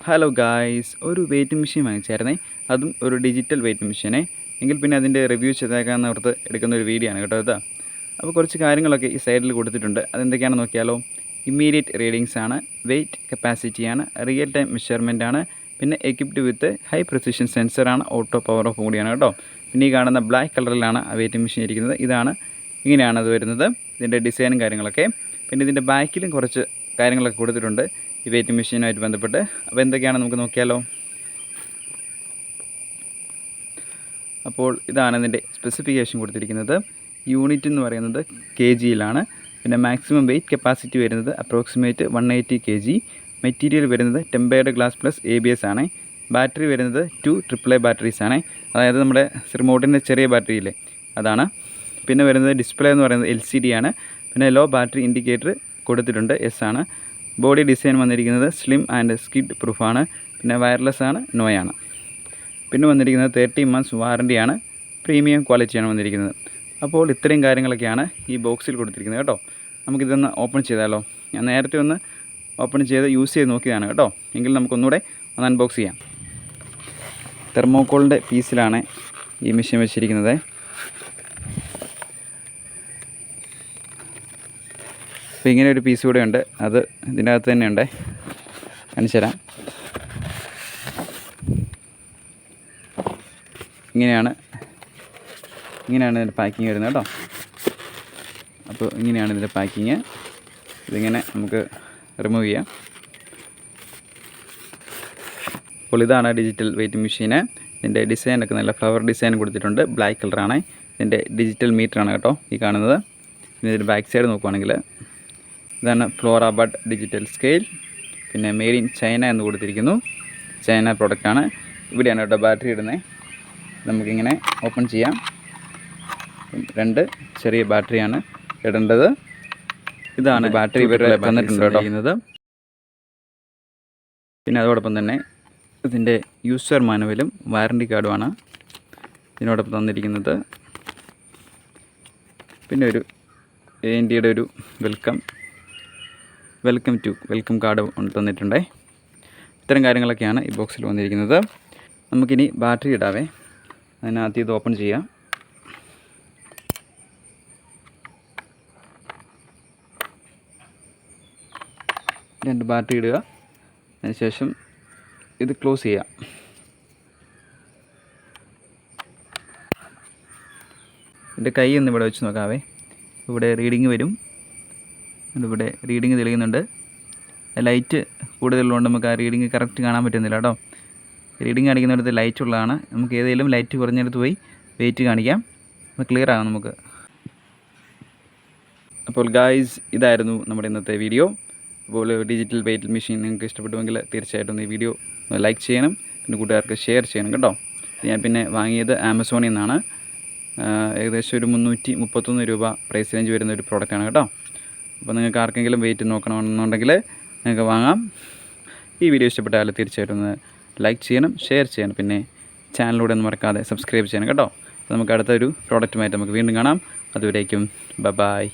Hello guys, ഒരു waiting machine വാങ്ങിച്ചായിരുന്നേ. അതും ഒരു ഡിജിറ്റൽ വെയിറ്റിംഗ് മെഷീനെ. എങ്കിൽ പിന്നെ അതിൻ്റെ റിവ്യൂ ചെയ്തേക്കാമെന്ന് ഓർത്ത് എടുക്കുന്ന ഒരു വീഡിയോ ആണ് കേട്ടോ ഇതാ. അപ്പോൾ കുറച്ച് കാര്യങ്ങളൊക്കെ ഈ സൈഡിൽ കൊടുത്തിട്ടുണ്ട്. അതെന്തൊക്കെയാണെന്ന് നോക്കിയാലോ. ഇമ്മീഡിയറ്റ് റീഡിങ്സ് ആണ്, വെയിറ്റ് കപ്പാസിറ്റിയാണ്, റിയൽ ടൈം മെഷർമെൻ്റ് ആണ്, പിന്നെ എക്വിപ്ഡ് വിത്ത് ഹൈ പ്രിസിഷൻ സെൻസറാണ്, ഓട്ടോ പവർ ഓഫ് കൂടിയാണ് കേട്ടോ. പിന്നെ ഈ കാണുന്ന ബ്ലാക്ക് കളറിലാണ് ആ വെയിറ്റിംഗ് മെഷീൻ ഇരിക്കുന്നത്. ഇങ്ങനെയാണ് അത് വരുന്നത്, ഇതിൻ്റെ ഡിസൈനും കാര്യങ്ങളൊക്കെ. പിന്നെ ഇതിൻ്റെ ബാക്കിലും കുറച്ച് കാര്യങ്ങളൊക്കെ കൊടുത്തിട്ടുണ്ട് ഈ വെയിറ്റിംഗ് മെഷീനുമായിട്ട് ബന്ധപ്പെട്ട്. അപ്പോൾ എന്തൊക്കെയാണെന്ന് നമുക്ക് നോക്കിയാലോ. അപ്പോൾ ഇതാണ് ഇതിൻ്റെ സ്പെസിഫിക്കേഷൻ കൊടുത്തിരിക്കുന്നത്. യൂണിറ്റ് എന്ന് പറയുന്നത് kgയിലാണ്. പിന്നെ മാക്സിമം വെയിറ്റ് കപ്പാസിറ്റി വരുന്നത് അപ്രോക്സിമേറ്റ് 180 kg. മെറ്റീരിയൽ വരുന്നത് ടെമ്പേർഡ് ഗ്ലാസ് പ്ലസ് ABS ആണ്. ബാറ്ററി വരുന്നത് 2 AAA ബാറ്ററീസ് ആണ്, അതായത് നമ്മുടെ റിമോട്ടിൻ്റെ ചെറിയ ബാറ്ററി ഇല്ലേ അതാണ്. പിന്നെ വരുന്നത് ഡിസ്പ്ലേ എന്ന് പറയുന്നത് LCD ആണ്. പിന്നെ ലോ ബാറ്ററി ഇൻഡിക്കേറ്റർ കൊടുത്തിട്ടുണ്ട്, എസ് ആണ്. ബോഡി ഡിസൈൻ വന്നിരിക്കുന്നത് സ്ലിം ആൻഡ് സ്കിഡ് പ്രൂഫാണ്. പിന്നെ വയർലെസ് ആണ്, നോയാണ്. പിന്നെ വന്നിരിക്കുന്നത് 30 months വാറണ്ടിയാണ്, പ്രീമിയം ക്വാളിറ്റിയാണ് വന്നിരിക്കുന്നത്. അപ്പോൾ ഇത്രയും കാര്യങ്ങളൊക്കെയാണ് ഈ ബോക്സിൽ കൊടുത്തിരിക്കുന്നത് കേട്ടോ. നമുക്കിതൊന്ന് ഓപ്പൺ ചെയ്താലോ. ഞാൻ നേരത്തെ ഒന്ന് ഓപ്പൺ ചെയ്ത് യൂസ് ചെയ്ത് നോക്കിയതാണ് കേട്ടോ. എങ്കിൽ നമുക്കൊന്നുകൂടെ ഒന്ന് അൺബോക്സ് ചെയ്യാം. തെർമോക്കോളിൻ്റെ പീസിലാണ് ഈ മെഷീൻ വെച്ചിരിക്കുന്നത്. അപ്പോൾ ഇങ്ങനെ ഒരു പീസ് കൂടെ ഉണ്ട്, അത് ഇതിൻ്റെ അകത്ത് തന്നെ ഉണ്ട്, കാണിച്ചു തരാം. ഇങ്ങനെയാണ് ഇതിൻ്റെ പാക്കിങ് വരുന്നത് കേട്ടോ. അപ്പോൾ ഇങ്ങനെയാണ് ഇതിൻ്റെ പാക്കിങ്. ഇതിങ്ങനെ നമുക്ക് റിമൂവ് ചെയ്യാം. അപ്പോൾ ഇതാണ് ഡിജിറ്റൽ വെയിറ്റിംഗ് മെഷീന്. ഇതിൻ്റെ ഡിസൈനൊക്കെ നല്ല ഫ്ലവർ ഡിസൈൻ കൊടുത്തിട്ടുണ്ട്, ബ്ലാക്ക് കളറാണ്. ഇതിൻ്റെ ഡിജിറ്റൽ മീറ്ററാണ് കേട്ടോ ഈ കാണുന്നത്. ഇതിൻ്റെ ബാക്ക് സൈഡ് നോക്കുവാണെങ്കിൽ ഇതാണ് ഫ്ലോറ ബഡ് ഡിജിറ്റൽ സ്കെയിൽ. പിന്നെ മെയ്ഡ് ഇൻ ചൈന എന്ന് കൊടുത്തിരിക്കുന്നു, ചൈന പ്രോഡക്റ്റാണ്. ഇവിടെയാണ് കേട്ടോ ബാറ്ററി ഇടുന്നത്. നമുക്കിങ്ങനെ ഓപ്പൺ ചെയ്യാം. 2 ചെറിയ ബാറ്ററിയാണ് ഇടേണ്ടത്. ഇതാണ് ബാറ്ററി ഇവരുടെ തന്നിട്ടുണ്ട് കേട്ടോ. പിന്നെ അതോടൊപ്പം തന്നെ ഇതിൻ്റെ യൂസർ മാനുവലും വാറണ്ടി കാർഡുമാണ് ഇതിനോടൊപ്പം തന്നിരിക്കുന്നത്. പിന്നെ ഒരു ANTയുടെ ഒരു വെൽക്കം കാർഡ് തന്നിട്ടുണ്ടേ. ഇത്തരം കാര്യങ്ങളൊക്കെയാണ് ഈ ബോക്സിൽ വന്നിരിക്കുന്നത്. നമുക്കിനി ബാറ്ററി ഇടാവേ. അതിനകത്ത് ഇത് ഓപ്പൺ ചെയ്യാം. രണ്ട് ബാറ്ററി ഇടുക, അതിനുശേഷം ഇത് ക്ലോസ് ചെയ്യാം. എൻ്റെ കൈ ഒന്ന് ഇവിടെ വെച്ച് നോക്കാവേ. ഇവിടെ റീഡിങ് വരും, ഇവിടെ റീഡിങ് തെളിയുന്നുണ്ട്. ലൈറ്റ് കൂടുതലുള്ളതുകൊണ്ട് നമുക്ക് ആ റീഡിങ് കറക്റ്റ് കാണാൻ പറ്റുന്നില്ല കേട്ടോ. റീഡിങ് കാണിക്കുന്നിടത്ത് ലൈറ്റ് ഉള്ളതാണ്. നമുക്ക് ഏതെങ്കിലും ലൈറ്റ് കുറഞ്ഞിടത്ത് പോയി വെയിറ്റ് കാണിക്കാം, അത് ക്ലിയർ ആകും നമുക്ക്. അപ്പോൾ ഗായ്സ്, ഇതായിരുന്നു നമ്മുടെ ഇന്നത്തെ വീഡിയോ. അപ്പോൾ ഡിജിറ്റൽ വെയിറ്റ് മെഷീൻ നിങ്ങൾക്ക് ഇഷ്ടപ്പെട്ടുവെങ്കിൽ തീർച്ചയായിട്ടും ഈ വീഡിയോ ലൈക്ക് ചെയ്യണം, പിന്നെ കൂട്ടുകാർക്ക് ഷെയർ ചെയ്യണം കേട്ടോ. ഞാൻ പിന്നെ വാങ്ങിയത് ആമസോണിൽ നിന്നാണ്. ഏകദേശം ഒരു 331 രൂപ പ്രൈസ് റേഞ്ച് വരുന്ന ഒരു പ്രോഡക്റ്റാണ് കേട്ടോ. അപ്പോൾ നിങ്ങൾക്ക് ആർക്കെങ്കിലും വെയിറ്റ് നോക്കണമെന്നുണ്ടെങ്കിൽ നിങ്ങൾക്ക് വാങ്ങാം. ഈ വീഡിയോ ഇഷ്ടപ്പെട്ടാൽ തീർച്ചയായിട്ടും ഒന്ന് ലൈക്ക് ചെയ്യണം, ഷെയർ ചെയ്യണം, പിന്നെ ചാനലിലൂടെ ഒന്നും മറക്കാതെ സബ്സ്ക്രൈബ് ചെയ്യണം കേട്ടോ. അപ്പോൾ നമുക്ക് അടുത്തൊരു പ്രോഡക്റ്റുമായിട്ട് നമുക്ക് വീണ്ടും കാണാം. അതുവരേക്കും ബൈ.